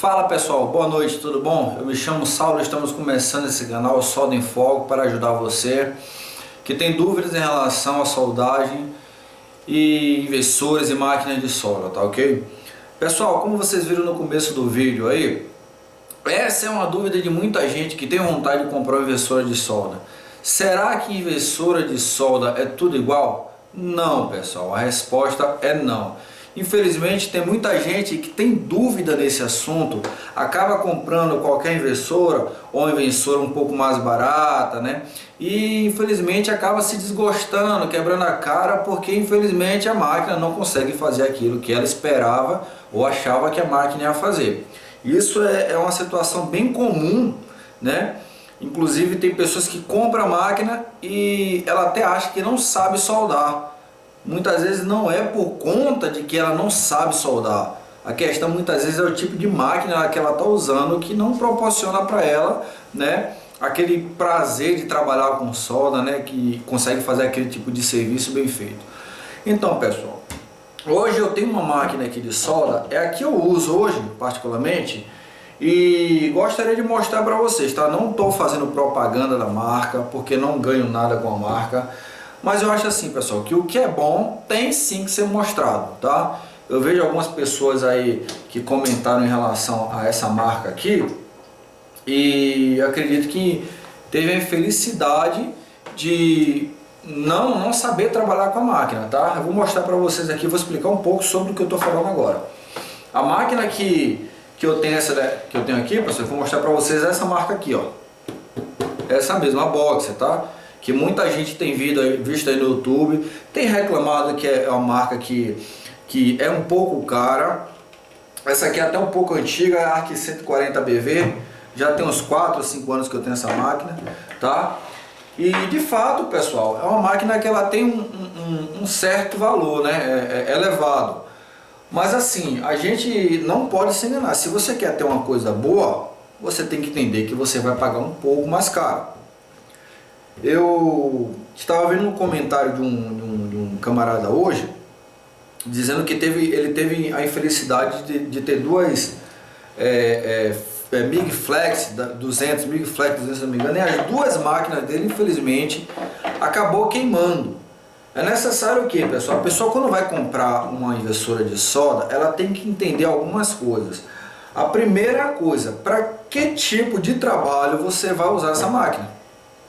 Fala pessoal, boa noite, tudo bom? Eu me chamo Saulo, estamos começando esse canal Solda em Foco para ajudar você que tem dúvidas em relação à soldagem e inversores e máquinas de solda, tá ok? Pessoal, como vocês viram no começo do vídeo aí, essa é uma dúvida de muita gente que tem vontade de comprar uma inversora de solda. Será que inversora de solda é tudo igual? Não, pessoal, a resposta é não. Infelizmente tem muita gente que tem dúvida nesse assunto, acaba comprando qualquer inversora ou inversora um pouco mais barata, né? E infelizmente acaba se desgostando, quebrando a cara, porque infelizmente a máquina não consegue fazer aquilo que ela esperava ou achava que a máquina ia fazer. Isso é uma situação bem comum, né? Inclusive tem pessoas que compram a máquina e ela até acha que não sabe soldar. Muitas vezes não é por conta de que ela não sabe soldar. A questão muitas vezes é o tipo de máquina que ela está usando que não proporciona para ela, né, aquele prazer de trabalhar com solda, né, que consegue fazer aquele tipo de serviço bem feito. Então pessoal, hoje eu tenho uma máquina aqui de solda, é a que eu uso hoje particularmente, e gostaria de mostrar para vocês, tá? Não estou fazendo propaganda da marca, porque não ganho nada com a marca. Mas eu acho assim, pessoal, que o que é bom tem sim que ser mostrado, tá? Eu vejo algumas pessoas aí que comentaram em relação a essa marca aqui e eu acredito que teve a infelicidade de não saber trabalhar com a máquina, tá? Eu vou mostrar para vocês aqui, vou explicar um pouco sobre o que eu estou falando agora. A máquina que eu tenho aqui, pessoal, eu vou mostrar para vocês essa marca aqui, ó. Essa mesma, a Boxer, tá? Que muita gente tem visto aí no YouTube, tem reclamado que é uma marca que é um pouco cara. Essa aqui é até um pouco antiga, é a ARC 140BV, já tem uns 4 ou 5 anos que eu tenho essa máquina, tá? E de fato, pessoal, é uma máquina que ela tem um certo valor, né? É elevado. Mas assim, a gente não pode se enganar. Se você quer ter uma coisa boa, você tem que entender que você vai pagar um pouco mais caro. Eu estava vendo um comentário de um camarada hoje, dizendo que ele teve a infelicidade de ter duas MIG Flex 200, MIG Flex 200, se não me engano, e as duas máquinas dele, infelizmente, acabou queimando. É necessário o que, pessoal? A pessoa, quando vai comprar uma inversora de solda, ela tem que entender algumas coisas. A primeira coisa, para que tipo de trabalho você vai usar essa máquina,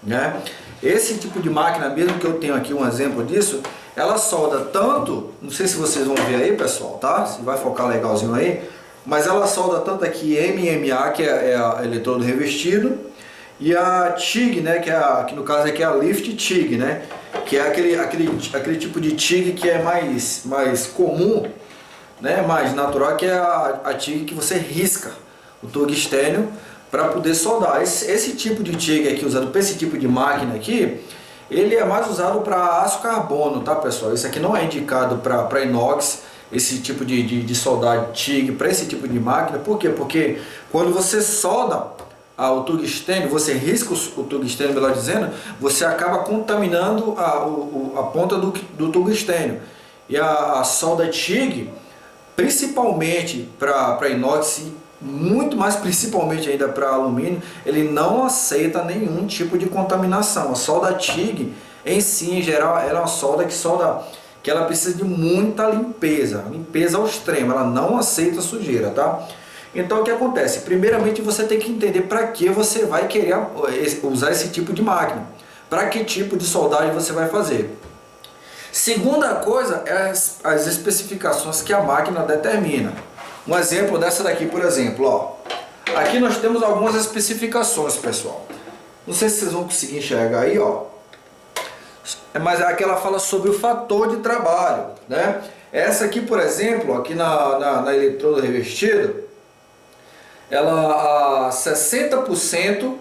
né? Esse tipo de máquina, mesmo que eu tenho aqui um exemplo disso, ela solda tanto, não sei se vocês vão ver aí, pessoal, tá? Se vai focar legalzinho aí, mas ela solda tanto aqui MMA, que é a eletrodo revestido, e a TIG, né, que no caso aqui é a Lift TIG, né, que é aquele tipo de TIG que é mais comum, né, mais natural, que é a TIG que você risca o tungstênio para poder soldar. Esse tipo de TIG aqui, usado para esse tipo de máquina aqui, ele é mais usado para aço carbono, tá pessoal? Isso aqui não é indicado para inox, esse tipo de soldar TIG para esse tipo de máquina. Por quê? Porque quando você solda o tungstênio, você risca o tungstênio, melhor dizendo, você acaba contaminando a ponta do tungstênio. E a solda TIG, principalmente para inox, muito mais principalmente ainda para alumínio, ele não aceita nenhum tipo de contaminação. A solda TIG em si, em geral, ela é uma solda que ela precisa de muita limpeza ao extremo, ela não aceita sujeira, tá? Então o que acontece? Primeiramente você tem que entender para que você vai querer usar esse tipo de máquina, para que tipo de soldagem você vai fazer. Segunda coisa é as especificações que a máquina determina. Um exemplo dessa daqui, por exemplo, ó. Aqui nós temos algumas especificações, pessoal. Não sei se vocês vão conseguir enxergar aí, ó. Mas aqui ela fala sobre o fator de trabalho, né? Essa aqui, por exemplo, aqui na eletrodo revestida, ela a 60%,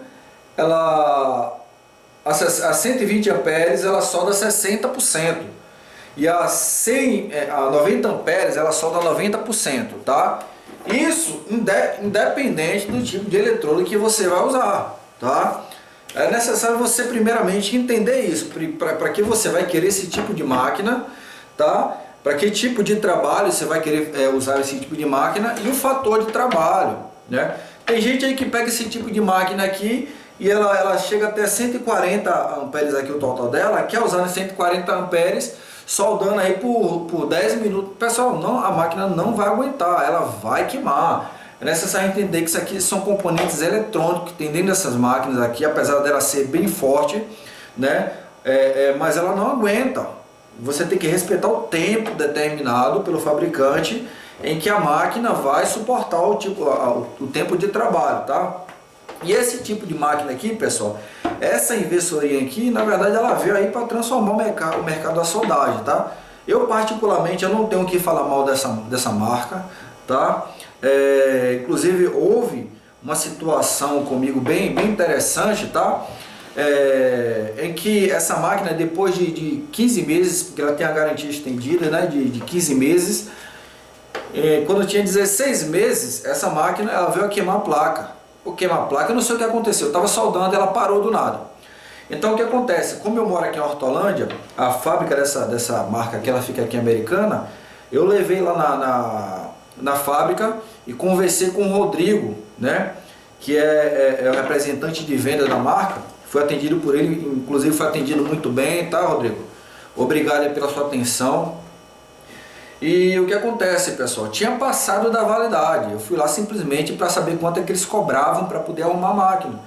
a 120 amperes ela solda 60%. E a 90 amperes ela solda 90%, tá? Isso independente do tipo de eletrodo que você vai usar, tá? É necessário você primeiramente entender isso, para que você vai querer esse tipo de máquina, tá? Para que tipo de trabalho você vai querer usar esse tipo de máquina e o fator de trabalho. né? Tem gente aí que pega esse tipo de máquina aqui e ela chega até 140 amperes aqui o total dela, quer usar nos 140 amperes, soldando aí por 10 minutos. Pessoal, não, a máquina não vai aguentar, ela vai queimar. É necessário entender que isso aqui são componentes eletrônicos que tem dentro dessas máquinas aqui, apesar dela ser bem forte, né? Mas ela não aguenta. Você tem que respeitar o tempo determinado pelo fabricante em que a máquina vai suportar o tempo de trabalho, tá? E esse tipo de máquina aqui, pessoal, essa inversoria aqui, na verdade, ela veio aí para transformar o mercado da soldagem, tá? Eu particularmente, eu não tenho que falar mal dessa marca, tá? Inclusive houve uma situação comigo bem interessante, tá? Em que essa máquina, depois de 15 meses, porque ela tem a garantia estendida, né, de 15 meses, quando eu tinha 16 meses, essa máquina ela veio a queimar a placa. Queimar a placa, eu não sei o que aconteceu, eu estava soldando, ela parou do nada. Então o que acontece? Como eu moro aqui em Hortolândia, a fábrica dessa marca aqui, ela fica aqui em Americana, eu levei lá na fábrica e conversei com o Rodrigo, né, que é o representante de venda da marca. Fui atendido por ele, inclusive foi atendido muito bem, tá, Rodrigo? Obrigado pela sua atenção. E o que acontece, pessoal? Tinha passado da validade. Eu fui lá simplesmente para saber quanto é que eles cobravam para poder arrumar a máquina.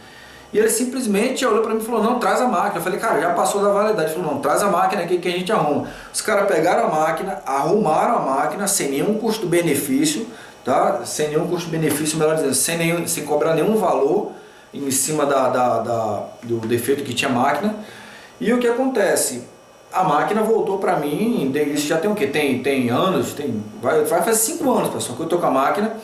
E ele simplesmente olhou para mim e falou: não, traz a máquina. Eu falei: cara, já passou da validade. Ele falou: não, traz a máquina aqui que a gente arruma. Os caras pegaram a máquina, arrumaram a máquina sem nenhum custo-benefício, tá? Sem nenhum custo-benefício, melhor dizendo, sem cobrar nenhum valor em cima do defeito que tinha a máquina. E o que acontece? A máquina voltou para mim, isso já tem o que? Tem anos, vai fazer 5 anos, pessoal, que eu tô com a máquina.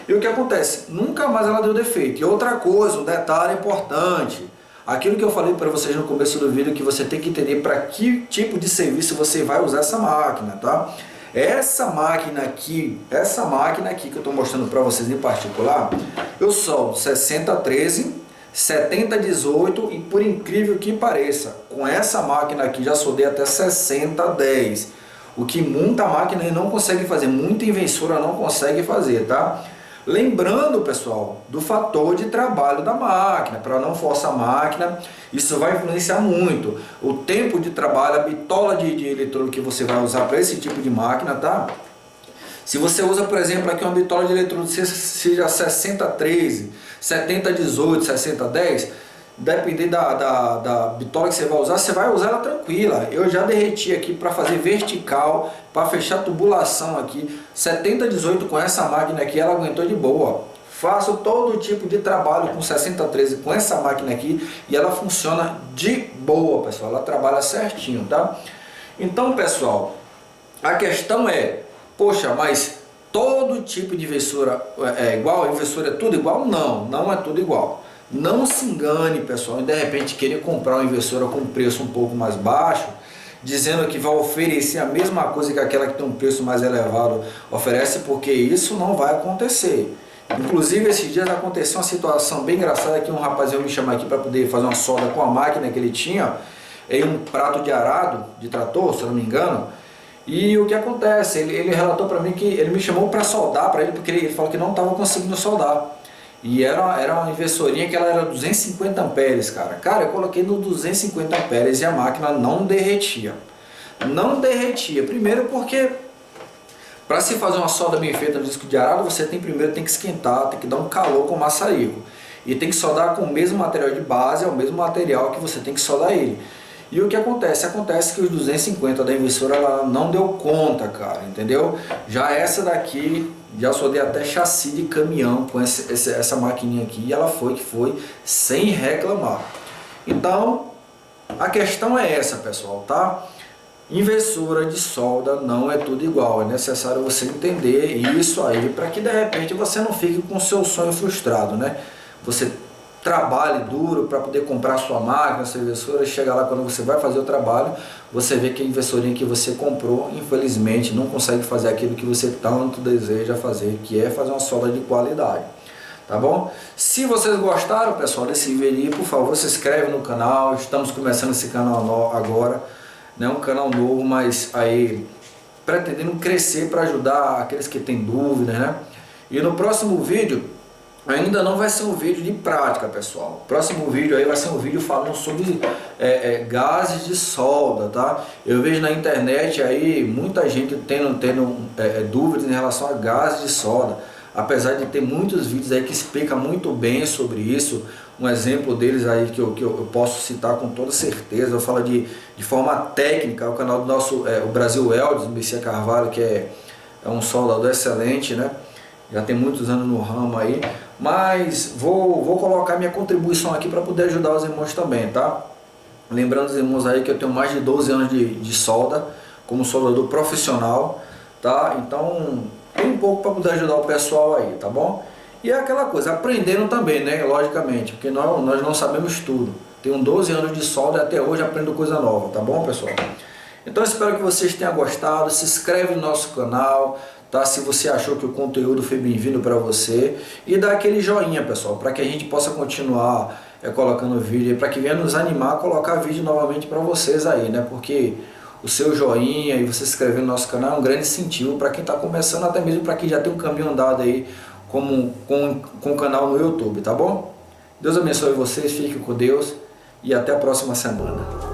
E o que acontece? Nunca mais ela deu defeito. E outra coisa, um detalhe importante, aquilo que eu falei para vocês no começo do vídeo, que você tem que entender para que tipo de serviço você vai usar essa máquina, tá? Essa máquina aqui que eu estou mostrando para vocês em particular, eu soldo 6013, 7018 e, por incrível que pareça, com essa máquina aqui já soldei até 6010, o que muita máquina não consegue fazer, muita inversora não consegue fazer, tá? Lembrando, pessoal, do fator de trabalho da máquina, para não forçar a máquina, isso vai influenciar muito o tempo de trabalho, a bitola de eletrodo que você vai usar para esse tipo de máquina, tá? Se você usa, por exemplo, aqui uma bitola de eletrodo, seja 6013, 7018, 6010, depender da bitola que você vai usar ela tranquila. Eu já derreti aqui para fazer vertical, para fechar tubulação aqui. 7018 com essa máquina aqui, ela aguentou de boa. Faço todo tipo de trabalho com 6013 com essa máquina aqui e ela funciona de boa, pessoal. Ela trabalha certinho, tá? Então, pessoal, a questão é: poxa, mas todo tipo de inversora é igual? A inversora é tudo igual? Não, não é tudo igual. Não se engane, pessoal, e de repente querer comprar uma inversora com preço um pouco mais baixo, dizendo que vai oferecer a mesma coisa que aquela que tem um preço mais elevado oferece, porque isso não vai acontecer. Inclusive, esses dias aconteceu uma situação bem engraçada que um rapazinho me chamou aqui para poder fazer uma solda com a máquina que ele tinha em um prato de arado de trator, se eu não me engano. E o que acontece? Ele relatou para mim que ele me chamou para soldar para ele, porque ele falou que não estava conseguindo soldar. E era uma inversorinha que ela era 250 amperes, cara. Cara, eu coloquei no 250 amperes e a máquina não derretia. Não derretia. Primeiro porque para se fazer uma solda bem feita no disco de arado, você primeiro tem que esquentar, tem que dar um calor com o maçarico. E tem que soldar com o mesmo material de base, é o mesmo material que você tem que soldar ele. E o que acontece? Acontece que os 250 da inversora ela não deu conta, cara, entendeu? Já essa daqui, já soldei até chassi de caminhão com essa maquininha aqui, e ela foi que foi, sem reclamar. Então, a questão é essa, pessoal, tá? Inversora de solda não é tudo igual, é necessário você entender isso aí, para que de repente você não fique com o seu sonho frustrado, né? Você trabalhe duro para poder comprar sua máquina, sua inversora, chega lá quando você vai fazer o trabalho, você vê que a inversorinha que você comprou, infelizmente, não consegue fazer aquilo que você tanto deseja fazer, que é fazer uma solda de qualidade, tá bom? Se vocês gostaram, pessoal, desse vídeo, por favor, se inscreve no canal, estamos começando esse canal agora, né, um canal novo, mas aí pretendendo crescer para ajudar aqueles que têm dúvidas, né? E no próximo vídeo ainda não vai ser um vídeo de prática, pessoal. O próximo vídeo aí vai ser um vídeo falando sobre gases de solda, tá? Eu vejo na internet aí muita gente tendo dúvidas em relação a gases de solda, apesar de ter muitos vídeos aí que explicam muito bem sobre isso. Um exemplo deles aí que eu posso citar com toda certeza, eu falo de forma técnica, o canal do nosso o Brasil Welds, do Messias Carvalho, que é um soldador excelente, né? Já tem muitos anos no ramo aí, mas vou colocar minha contribuição aqui para poder ajudar os irmãos também, tá? Lembrando os irmãos aí que eu tenho mais de 12 anos de solda, como soldador profissional, tá? Então tem um pouco para poder ajudar o pessoal aí, tá bom? E é aquela coisa, aprendendo também, né? Logicamente, porque nós não sabemos tudo. Tenho 12 anos de solda e até hoje aprendo coisa nova, tá bom, pessoal? Então espero que vocês tenham gostado, se inscreve no nosso canal, tá? Se você achou que o conteúdo foi bem-vindo para você, e dá aquele joinha, pessoal, para que a gente possa continuar colocando vídeo, para que venha nos animar a colocar vídeo novamente para vocês aí, né? Porque o seu joinha e você se inscrever no nosso canal é um grande incentivo para quem está começando, até mesmo para quem já tem um caminho andado aí com o canal no YouTube, tá bom? Deus abençoe vocês, fiquem com Deus e até a próxima semana.